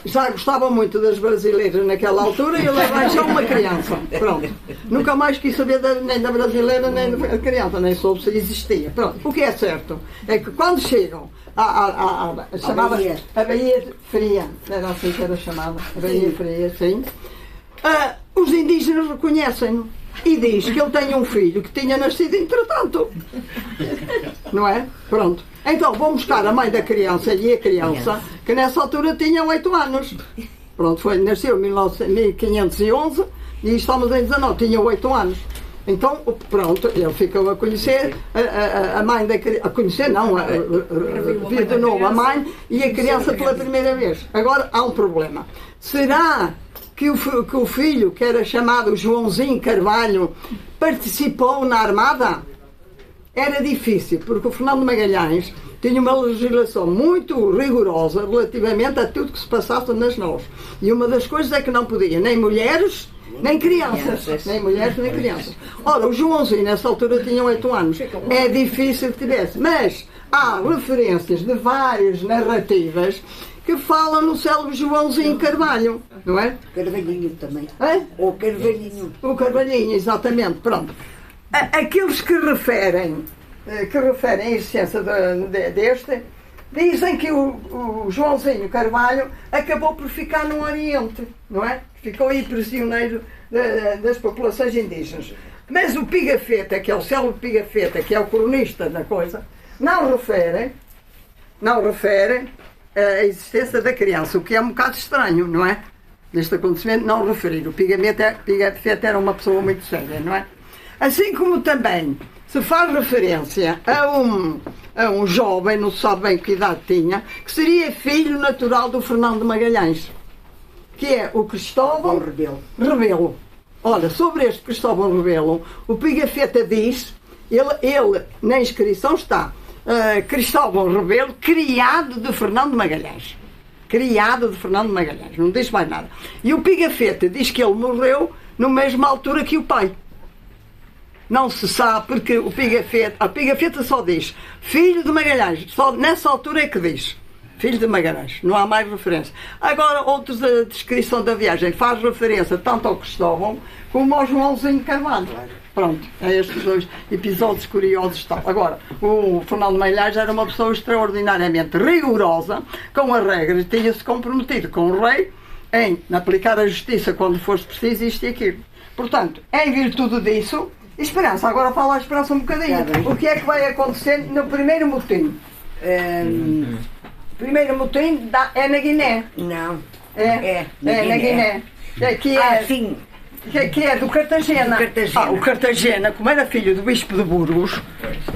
Já gostava muito das brasileiras naquela altura e ele arranjou uma criança. Pronto. Nunca mais quis saber nem da brasileira nem da criança, nem soube se existia. Pronto. O que é certo é que quando chegam chamava a Baía Fria, era assim que era chamada, a Baía Fria, sim. Os indígenas reconhecem-no e diz que ele tem um filho que tinha nascido entretanto. Não é? Pronto. Então vão buscar a mãe da criança e a criança, que nessa altura tinha 8 anos. Pronto, nasceu em 1511 e estamos em 19, tinha 8 anos. Então, pronto, ele ficou a conhecer a mãe da criança, a conhecer não, viu de novo a mãe e a criança pela primeira vez. Agora há um problema. Será que o filho, que era chamado Joãozinho Carvalho, participou na Armada? Era difícil, porque o Fernando Magalhães tinha uma legislação muito rigorosa relativamente a tudo que se passasse nas nós. E uma das coisas é que não podia nem mulheres, nem crianças. Nem mulheres, nem crianças. Ora, o Joãozinho nessa altura tinha 8 anos. É difícil que tivesse. Mas há referências de várias narrativas que falam no célebre Joãozinho Carvalho, não é? Carvalhinho também. É? O Carvalhinho. O Carvalhinho, exatamente. Pronto. Aqueles que referem a existência deste, dizem que o Joãozinho Carvalho acabou por ficar no Oriente, não é? Ficou aí prisioneiro das populações indígenas. Mas o Pigafetta, que é o célebre Pigafetta, que é o cronista da coisa, não refere a existência da criança, o que é um bocado estranho, não é? Neste acontecimento, não referir. O Pigafetta era uma pessoa muito séria, não é? Assim como também se faz referência a um jovem, não se sabe bem que idade tinha, que seria filho natural do Fernando Magalhães, que é o Cristóvão Rebelo. Olha, sobre este Cristóvão Rebelo, o Pigafetta diz, ele na inscrição está, Cristóvão Rebelo, criado de Fernando Magalhães. Criado de Fernando Magalhães, não diz mais nada. E o Pigafetta diz que ele morreu na mesma altura que o pai. Não se sabe, porque a Pigafetta só diz filho de Magalhães, só nessa altura é que diz filho de Magalhães, não há mais referência. Agora, outros, a descrição da viagem faz referência tanto ao Cristóvão como ao Joãozinho Carvalho. Pronto, é estes dois episódios curiosos. Agora, o Fernando Magalhães era uma pessoa extraordinariamente rigorosa com as regras, tinha-se comprometido com o rei em aplicar a justiça quando fosse preciso isto e aquilo. Portanto, em virtude disso, Esperança, agora fala a Esperança um bocadinho. O que é que vai acontecer no primeiro motim? Primeiro motim é na Guiné. Não. É na Guiné. Sim. Que é do Cartagena. O Cartagena, como era filho do Bispo de Burgos,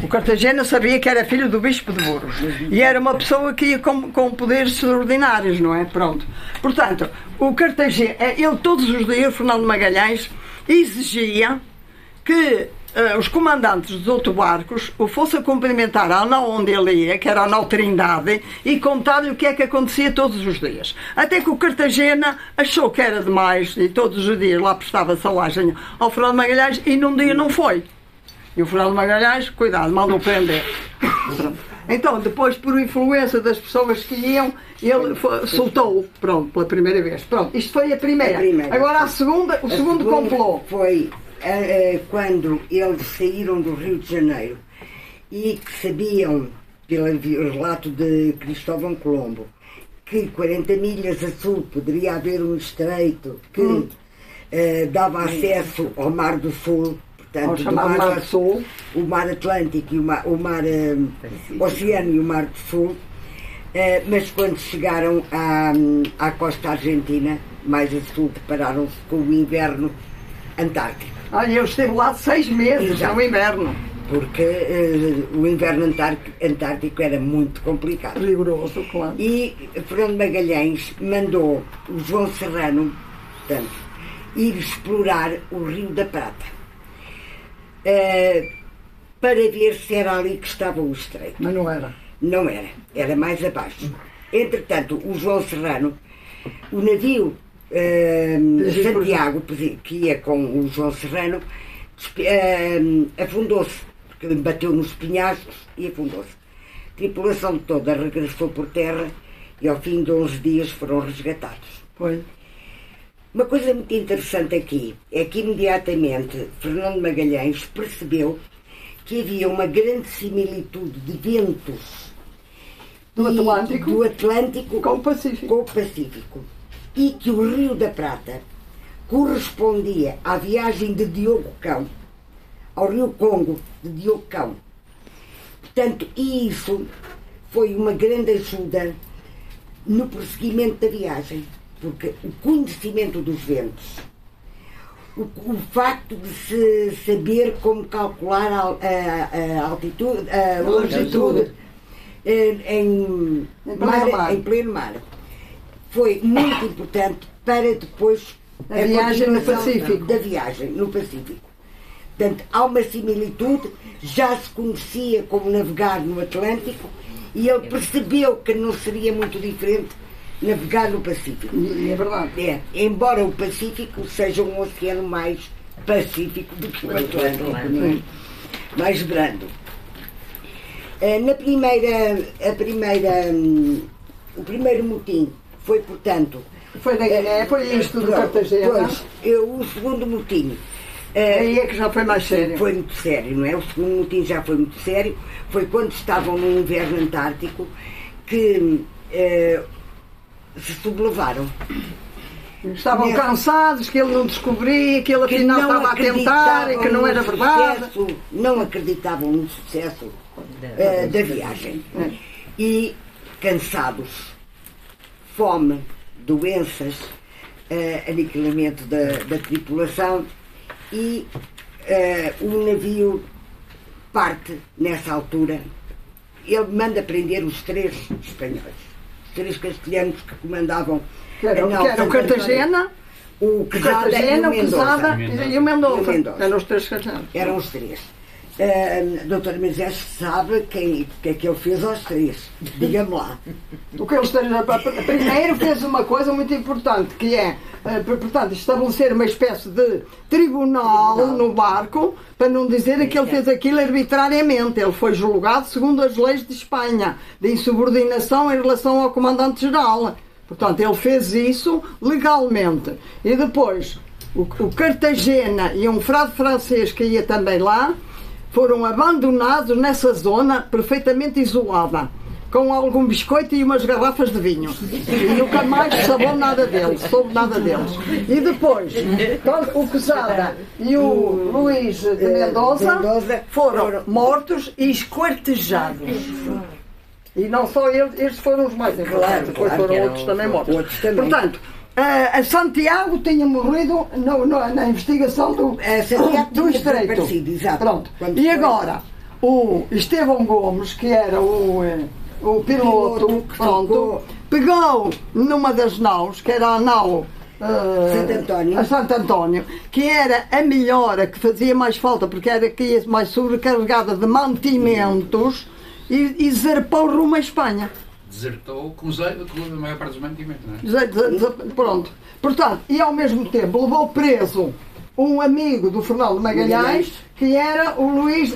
o Cartagena sabia que era filho do Bispo de Burgos. E era uma pessoa que ia com poderes extraordinários, não é? Pronto. Portanto, o Cartagena, ele todos os dias, Fernando Magalhães, exigia que os comandantes dos outros barcos o fossem cumprimentar ao nau onde ele ia, que era a nau Trindade, e contar-lhe o que é que acontecia todos os dias. Até que o Cartagena achou que era demais e todos os dias lá prestava salagem ao Fernando Magalhães e num dia não foi. E o Fernando Magalhães, cuidado, mandou prender. Então, depois, por influência das pessoas que iam, ele soltou, pronto, pela primeira vez. Pronto, isto foi a primeira. Agora a segunda, o segundo complô. Foi quando eles saíram do Rio de Janeiro e que sabiam, pelo relato de Cristóvão Colombo, que 40 milhas a sul poderia haver um estreito que dava acesso ao Mar do Sul, portanto, Mar do Sul, o Mar Atlântico e o Mar Oceano e o Mar do Sul, mas quando chegaram à costa argentina, mais a sul, depararam-se com o inverno antártico. Eu estive lá 6 meses no inverno. Porque o inverno antártico era muito complicado. Rigoroso, claro. E Fernando Magalhães mandou o João Serrano, portanto, ir explorar o Rio da Prata para ver se era ali que estava o estreito. Mas não era. Não era, era mais abaixo. Entretanto, o João Serrano, o navio Santiago, que ia com o João Serrano, afundou-se, porque bateu nos penhascos e afundou-se. A tripulação toda regressou por terra e ao fim de 11 dias foram resgatados. Foi. Uma coisa muito interessante aqui é que imediatamente Fernando Magalhães percebeu que havia uma grande similitude de ventos do Atlântico com o Pacífico e que o Rio da Prata correspondia à viagem de Diogo Cão ao Rio Congo de Diogo Cão. Portanto, isso foi uma grande ajuda no prosseguimento da viagem, porque o conhecimento dos ventos, o facto de se saber como calcular a altitude, a longitude em pleno mar, foi muito importante para depois a viagem no Pacífico. Da viagem no Pacífico. Portanto, há uma similitude, já se conhecia como navegar no Atlântico e ele percebeu que não seria muito diferente navegar no Pacífico. É verdade. Embora o Pacífico seja um oceano mais pacífico do que o Atlântico, mais brando. O primeiro motim foi, portanto... Foi isto de Cartagena. O segundo motim... Aí é que já foi mais sério. Foi muito sério, não é? O segundo motim já foi muito sério. Foi quando estavam no inverno antártico que se sublevaram. Estavam cansados, que ele não descobria, que ele afinal estava a tentar e que não era verdade. Não acreditavam no sucesso da viagem. E cansados, fome, doenças, aniquilamento da tripulação, e o navio parte nessa altura. Ele manda prender os 3 espanhóis, os 3 castelhanos que comandavam que era o Cartagena, o Quesada e o Mendoza. Eram os 3 castelhanos. Eram os 3. Doutor Moisés sabe quem é que ele fez aos 3. Diga-me lá. O que eles primeiro fez uma coisa muito importante, que é, portanto, estabelecer uma espécie de tribunal no barco, para não dizer que ele fez aquilo arbitrariamente. Ele foi julgado segundo as leis de Espanha, de insubordinação em relação ao comandante-geral. Portanto, ele fez isso legalmente. E depois, o Cartagena e um frade francês que ia também lá, foram abandonados nessa zona perfeitamente isolada, com algum biscoito e umas garrafas de vinho. E nunca mais soube nada deles. E depois, o Quesada e o Luís de Mendoza foram mortos e esquartejados. E não só eles, estes foram os mais importantes, depois foram outros também mortos. Portanto, a Santiago tinha morrido na investigação do Estreito. Pronto. E agora, o Estevão Gomes, que era o piloto, pegou numa das naus, que era a nau Santo António, que era a melhor, a que fazia mais falta, porque era que ia mais sobrecarregada de mantimentos, e zarpou rumo à Espanha. Desertou com a maior parte dos mantimentos, não é? Pronto. Portanto, e ao mesmo tempo levou preso um amigo do Fernando Magalhães, que era o Luís,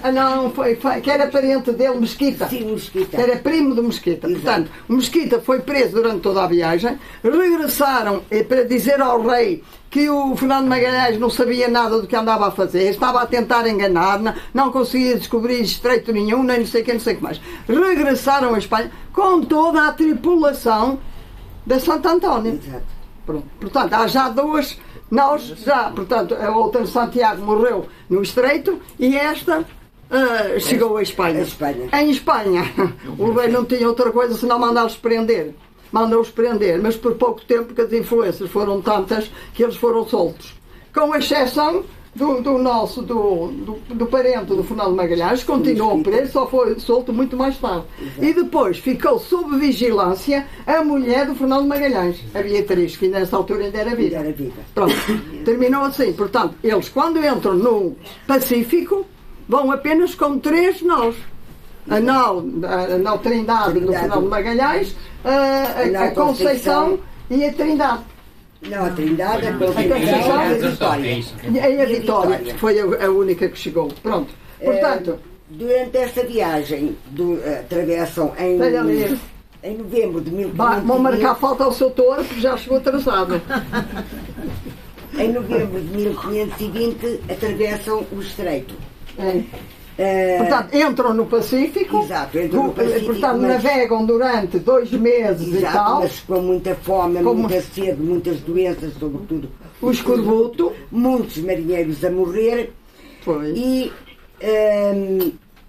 que era parente dele, Mesquita. Sim, Mesquita. Que era primo do Mesquita. Exato. Portanto, o Mesquita foi preso durante toda a viagem. Regressaram para dizer ao rei que o Fernando Magalhães não sabia nada do que andava a fazer, estava a tentar enganar, não conseguia descobrir estreito nenhum, nem não sei o que mais. Regressaram à Espanha com toda a tripulação da Santo António. Exato. Pronto. Portanto, há já 2 naus, portanto, a outra de Santiago morreu no Estreito e esta chegou à Espanha. Em Espanha, o rei não tinha outra coisa senão mandá-los prender. Mandou-os prender, mas por pouco tempo, porque as influências foram tantas que eles foram soltos. Com exceção do parente do Fernando Magalhães, continuou preso, só foi solto muito mais tarde. Exato. E depois ficou sob vigilância a mulher do Fernando Magalhães, a Beatriz, que nessa altura ainda era viva. Pronto, terminou assim. Portanto, eles quando entram no Pacífico, vão apenas com 3 naus. A nau Trindade do Fernando Magalhães, a Conceição e a Trindade. Não, a Trindade, a Conceição e a Vitória. E a Vitória, que foi a única que chegou. Pronto. Portanto, durante essa viagem, atravessam Em novembro de Vão marcar falta ao seu touro, porque já chegou atrasado. Em novembro de 1520 atravessam o estreito. Portanto, entram no Pacífico. Exato, entram no Pacífico. Portanto, navegam durante 2 meses e tal. Mas com muita fome, muita sede, muitas doenças, sobretudo o escorbuto. Muitos marinheiros a morrer. Foi. E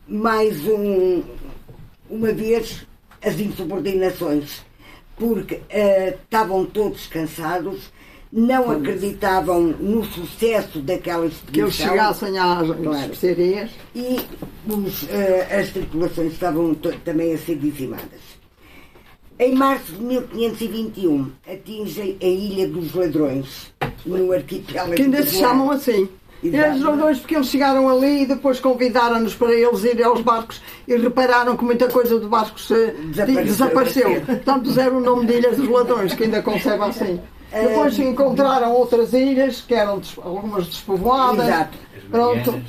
mais uma vez as insubordinações, porque estavam todos cansados, não acreditavam no sucesso daquela expedição. Que eles chegassem às especiarias. E as tripulações estavam também a ser dizimadas. Em março de 1521 atingem a Ilha dos Ladrões, no arquipélago. Que ainda se chamam assim. Eles ladrões, porque eles chegaram ali e depois convidaram-nos para eles irem aos barcos e repararam que muita coisa de barcos desapareceu. Portanto, puseram o nome de Ilhas dos Ladrões, que ainda conserva assim. Depois encontraram outras ilhas, que eram algumas despovoadas. Exato. Pronto.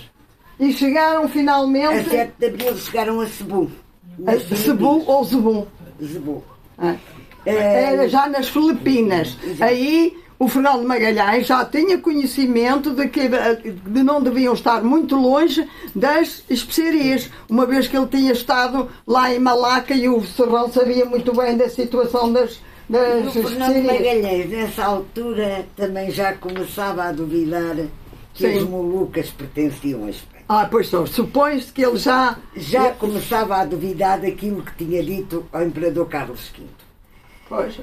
E chegaram finalmente. A 7 de abril chegaram a Cebu. Cebu ou Zebu? Zebu. Era já nas Filipinas. Exato. Aí o Fernando de Magalhães já tinha conhecimento de não deviam estar muito longe das especiarias, uma vez que ele tinha estado lá em Malaca e o Serrão sabia muito bem da situação das especiarias. O Fernando de Magalhães, nessa altura, também já começava a duvidar que as Molucas pertenciam a Espanha. Pois só, supõe-se que ele já começava a duvidar daquilo que tinha dito ao Imperador Carlos V. Pois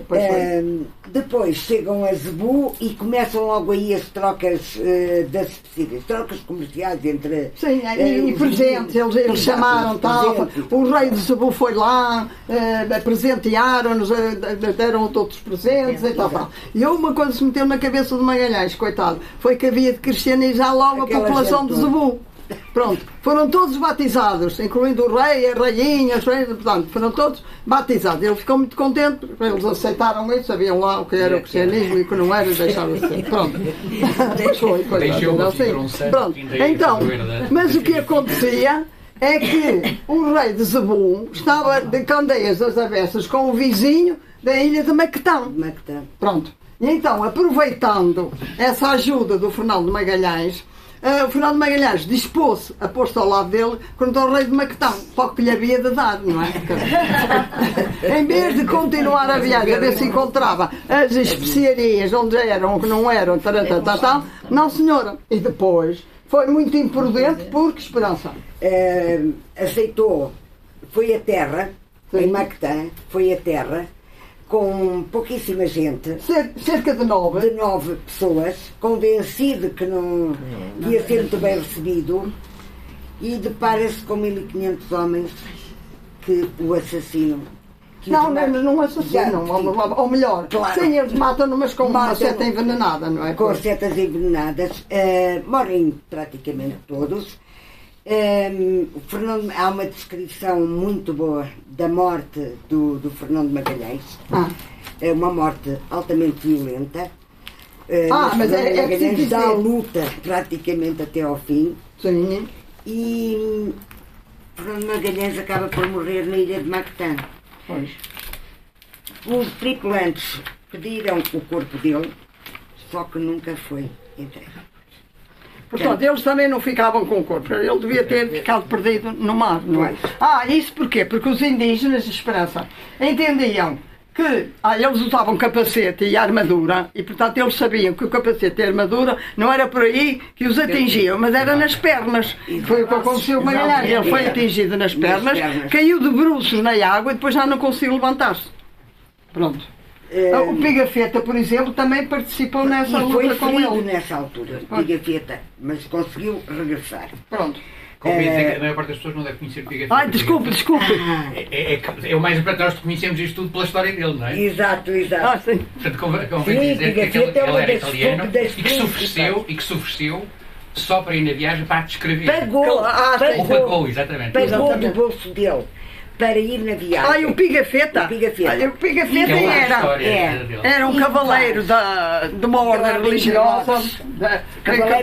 depois chegam a Zebu e começam logo aí as trocas das especiarias, trocas comerciais entre... Sim, e presentes, eles chamaram tal, o rei de Zebu foi lá, presentearam-nos, deram outros presentes e tal. E uma coisa se meteu na cabeça de Magalhães, coitado, foi que havia de cristianizar logo a população de Zebu. Pronto, foram todos batizados, incluindo o rei, a rainha, portanto, foram todos batizados. Ele ficou muito contente, porque eles aceitaram isso, sabiam lá o que era o cristianismo e o que não era, e deixaram assim. Pronto. Pronto. Então, mas o que acontecia é que o rei de Zebu estava de candeias das avessas com o vizinho da ilha de Maquetão. Pronto. E então, aproveitando essa ajuda do Fernando de Magalhães, o Fernando de Magalhães dispôs-se a pôr-se ao lado dele contra o rei de Maquetão, para o que lhe havia de dar, não é? Em vez de continuar a viagem a ver se encontrava as especiarias onde eram ou que não eram, tal, não senhora. E depois foi muito imprudente porque, Esperança, aceitou, foi a terra, em Maquetã, foi a terra, com pouquíssima gente, cerca de 9 pessoas, convencido que não ia ser muito bem recebido, e depara-se com 1500 homens que o assassinam. Não assassinam, ou melhor, claro. Sim, eles matam-no, mas com uma seta envenenada, não é? Com setas envenenadas, morrem praticamente todos. Há uma descrição muito boa da morte do Fernando de Magalhães. É uma morte altamente violenta. Mas Magalhães dá a luta praticamente até ao fim. Sim. E Fernando de Magalhães acaba por morrer na ilha de Maquetã. Pois. Os tripulantes pediram o corpo dele, só que nunca foi entregue. Portanto, eles também não ficavam com o corpo. Ele devia ter ficado perdido no mar, não é? Isso porquê? Porque os indígenas, Esperança, entendiam que eles usavam capacete e armadura e, portanto, eles sabiam que o capacete e a armadura não era por aí que os atingiam, mas era nas pernas. Foi o que aconteceu com Magalhães. Ele foi atingido nas pernas, caiu de bruços na água e depois já não conseguiu levantar-se. Pronto. O Pigafetta, por exemplo, também participou nessa luta com ele. Foi nessa altura, o Pigafetta, mas conseguiu regressar. Pronto. Convém dizer que a maior parte das pessoas não deve conhecer o Pigafetta. Desculpe. É o mais importante, nós conhecemos isto tudo pela história dele, não é? Exato. Sim. Portanto, convém dizer que ele era italiano e que se ofereceu só para ir na viagem para a descrever. Pagou, exatamente. Pagou do bolso dele para ir na viagem. O Pigafetta. O Pigafetta era um cavaleiro de uma ordem religiosa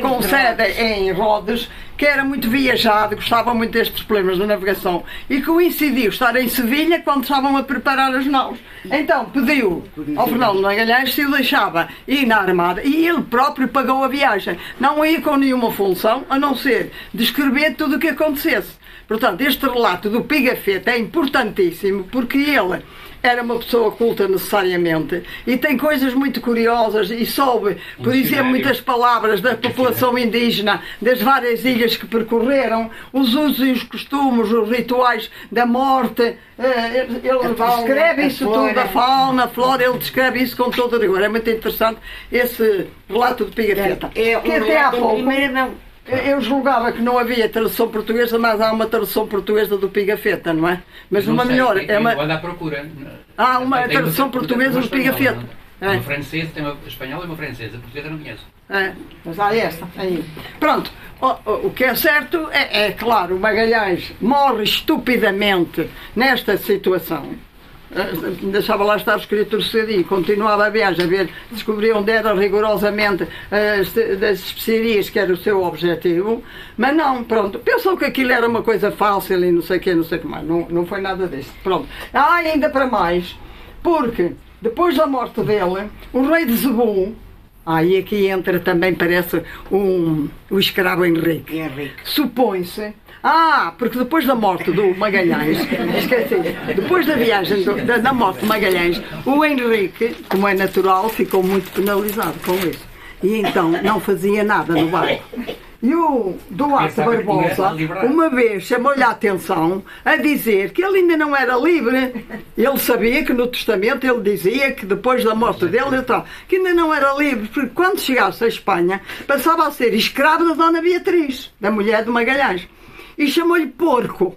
com sede em Rhodes, que que era muito viajado, gostava muito destes problemas da navegação e coincidiu estar em Sevilha quando estavam a preparar as naus. Então pediu ao Fernão de Magalhães se o deixava ir na Armada e ele próprio pagou a viagem. Não ia com nenhuma função a não ser descrever tudo o que acontecesse. Portanto, este relato do Pigafetta é importantíssimo porque ele era uma pessoa culta necessariamente e tem coisas muito curiosas e soube, por exemplo, muitas palavras da população indígena das várias ilhas que percorreram, os usos e os costumes, os rituais da morte, ele descreve isso tudo, a fauna, a flora, ele descreve isso com todo o rigor. É muito interessante esse relato de Pigafetta. Que até há pouco eu julgava que não havia tradução portuguesa, mas há uma tradução portuguesa do Pigafetta, não é? Mas uma melhor. É uma... à procura. Há uma tradução portuguesa do Pigafetta. Uma francesa, tem uma espanhola e uma francesa. A portuguesa não conheço. Mas há esta. Aí. Pronto. O que é certo é claro, o Magalhães morre estupidamente nesta situação. Deixava lá estar escrito e continuava a viagem a ver, descobria onde era rigorosamente das especiarias que era o seu objetivo, mas não, pronto, pensou que aquilo era uma coisa fácil e não sei o que, não sei o que mais, não foi nada disso, pronto. Ainda para mais, porque depois da morte dele, o rei de Zebu, e aqui entra também, parece, o escravo Henrique. Supõe-se. Porque depois da morte do Magalhães, esqueci, depois da viagem, da morte de Magalhães, o Henrique, como é natural, ficou muito penalizado com isso. E então não fazia nada no barco. E o Duarte Barbosa, uma vez, chamou-lhe a atenção a dizer que ele ainda não era livre. Ele sabia que no testamento ele dizia que depois da morte dele, que ainda não era livre, porque quando chegasse à Espanha, passava a ser escravo da Dona Beatriz, da mulher de Magalhães. E chamou-lhe porco.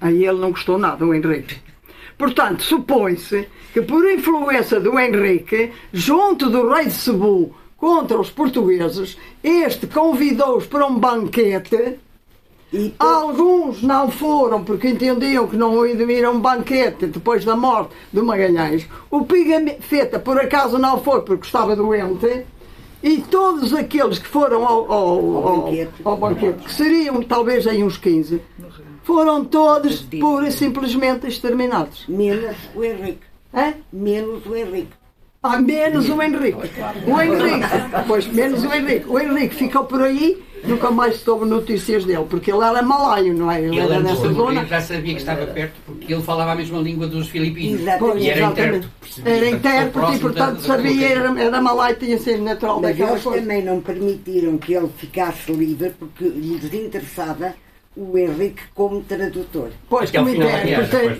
Aí ele não gostou nada, o Henrique. Portanto, supõe-se que por influência do Henrique, junto do rei de Cebu contra os portugueses, este convidou-os para um banquete. Alguns não foram porque entendiam que não iam ir a um banquete depois da morte do Magalhães. O Pigafetta por acaso não foi porque estava doente. E todos aqueles que foram ao banquete, que seriam talvez aí uns 15, foram todos pura e simplesmente exterminados. Menos o Henrique. Menos o Henrique. Menos o Henrique. O Henrique, pois, menos o Henrique. O Henrique ficou por aí, nunca mais soube notícias dele, porque ele era malaio, não é? Ele era nessa zona. Já sabia que estava perto, porque ele falava a mesma língua dos filipinos. Exatamente. E era intérprete. Era intérprete e, portanto, sabia, era malaio, tinha sido natural daquela coisa. Mas eles também não permitiram que ele ficasse livre, porque lhes interessava o Henrique como tradutor. Pois, como intérprete.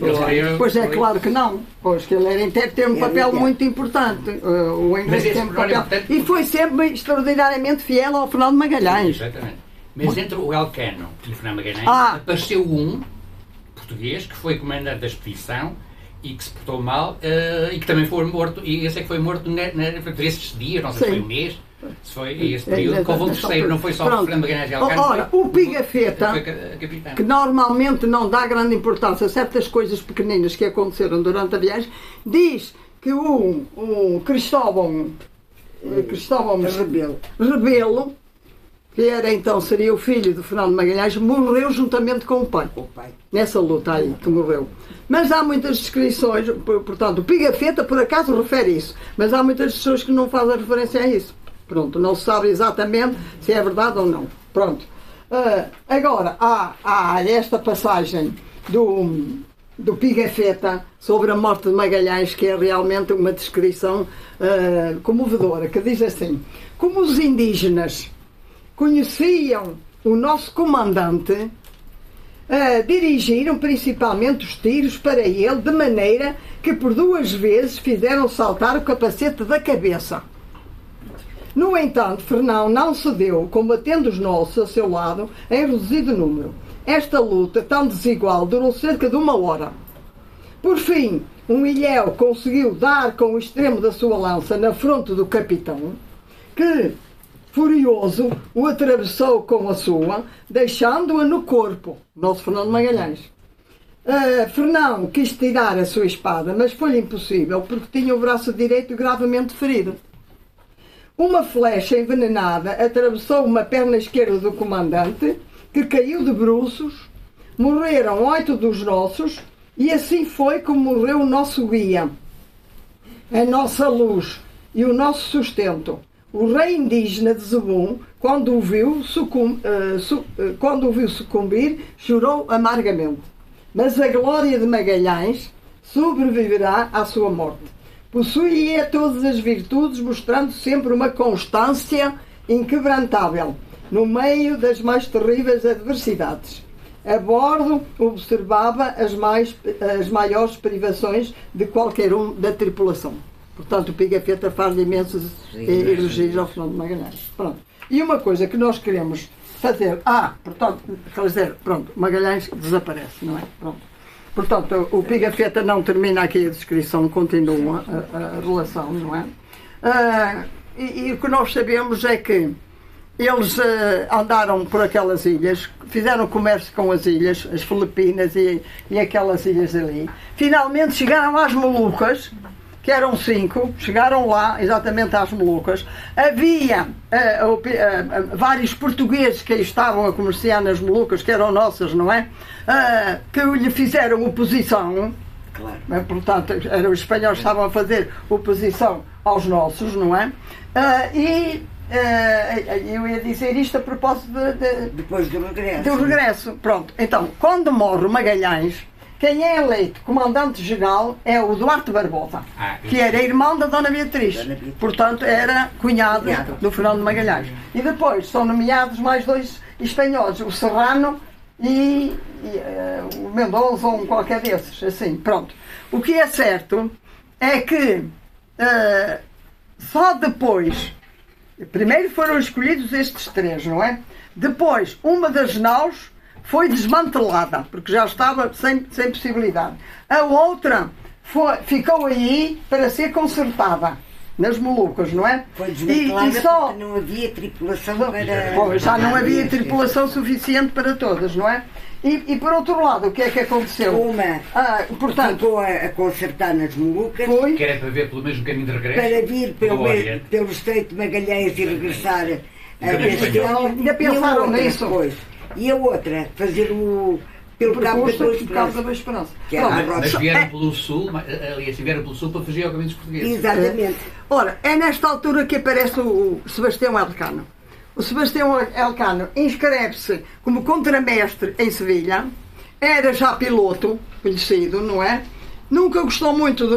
Pois é, claro que não. Pois que ele era intérprete, tem um papel muito importante. O Henrique tem um papel. E foi sempre extraordinariamente fiel ao Fernão de Magalhães. Exatamente. Mas entre o Elcano e o Fernão de Magalhães apareceu um português que foi comandante da expedição e que se portou mal e que também foi morto. E esse é que foi morto por esses dias, não sei se foi um mês. Se foi esse período, com o terceiro, não foi só o Fernando Magalhães e Elcano. Ora, o Pigafetta, que normalmente não dá grande importância a certas coisas pequeninas que aconteceram durante a viagem, diz que o Cristóvão Rebelo, que era então, seria o filho de Fernando Magalhães, morreu juntamente com o pai. Nessa luta aí, que morreu. Mas há muitas descrições, portanto, o Pigafetta por acaso refere isso, mas há muitas pessoas que não fazem referência a isso. Pronto, não se sabe exatamente se é verdade ou não. Pronto. Agora, há esta passagem do Pigafetta sobre a morte de Magalhães, que é realmente uma descrição comovedora, que diz assim: como os indígenas conheciam o nosso comandante, dirigiram principalmente os tiros para ele, de maneira que por 2 vezes fizeram saltar o capacete da cabeça. No entanto, Fernão não cedeu, combatendo os nossos a seu lado em reduzido número. Esta luta, tão desigual, durou cerca de 1 hora. Por fim, um ilhéu conseguiu dar com o extremo da sua lança na fronte do capitão, que, furioso, o atravessou com a sua, deixando-a no corpo. Nosso Fernão de Magalhães. Fernão quis tirar a sua espada, mas foi impossível, porque tinha o braço direito gravemente ferido. Uma flecha envenenada atravessou uma perna esquerda do comandante que caiu de bruços, morreram 8 dos nossos, e assim foi como morreu o nosso guia, a nossa luz e o nosso sustento. O rei indígena de Zebum, quando o viu sucumbir, chorou amargamente. Mas a glória de Magalhães sobreviverá à sua morte. Possuía todas as virtudes, mostrando sempre uma constância inquebrantável, no meio das mais terríveis adversidades. A bordo observava as maiores privações de qualquer um da tripulação. Portanto, o Pigafetta faz imensos elogios ao Fernando Magalhães. Pronto. E uma coisa que nós queremos fazer... portanto, quer dizer, pronto, Magalhães desaparece, não é? Pronto. Portanto, o Pigafetta não termina aqui a descrição, continua a relação, não é? E o que nós sabemos é que eles andaram por aquelas ilhas, fizeram comércio com as ilhas, as Filipinas e aquelas ilhas ali. Finalmente chegaram às Molucas, que eram 5, chegaram lá, exatamente às Molucas. Havia vários portugueses que aí estavam a comerciar nas Molucas, que eram nossas, não é? Que lhe fizeram oposição. Claro. Portanto, eram os espanhóis que estavam a fazer oposição aos nossos, não é? Eu ia dizer isto a propósito depois do regresso. Do regresso, pronto. Então, quando morre Magalhães, quem é eleito comandante-geral é o Duarte Barbosa, que era irmão da Dona Beatriz. Portanto, era cunhado do Fernando Magalhães. E depois são nomeados mais 2 espanhóis, o Serrano e o Mendonça, ou qualquer desses, assim, pronto. O que é certo é que só depois, primeiro foram escolhidos estes 3, não é? Depois, uma das naus foi desmantelada, porque já estava sem possibilidade. A outra ficou aí para ser consertada, nas Molucas, não é? Foi desmantelada porque não havia tripulação para... Já não havia tripulação suficiente para todas, não é? E por outro lado, o que é que aconteceu? Portanto, ficou a consertar nas Molucas. Foi. Que era para ver pelo menos um caminho de regresso. Para vir pelo Estreito de Magalhães e regressar a Castelo. Ainda pensaram nisso. E a outra, fazer pelo Cabo da Boa Esperança. Mas vieram pelo Sul, aliás, vieram pelo Sul para fugir ao caminho dos portugueses. Exatamente. Ora, é nesta altura que aparece o Sebastião Elcano. O Sebastião Elcano inscreve-se como contramestre em Sevilha, era já piloto, conhecido, não é? Nunca gostou muito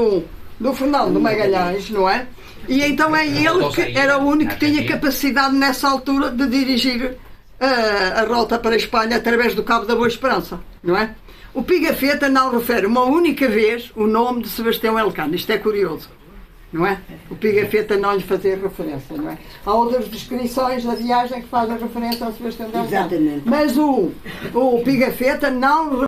do Fernando Magalhães, não é? E então é ele que era o único que tinha capacidade nessa altura de dirigir a rota para a Espanha através do Cabo da Boa Esperança, não é? O Pigafetta não refere uma única vez o nome de Sebastião Elcano. Isto é curioso, não é? O Pigafetta não lhe fazia referência, não é? Há outras descrições da viagem que fazem referência a Sebastião Elcano. Exatamente. Mas o Pigafetta não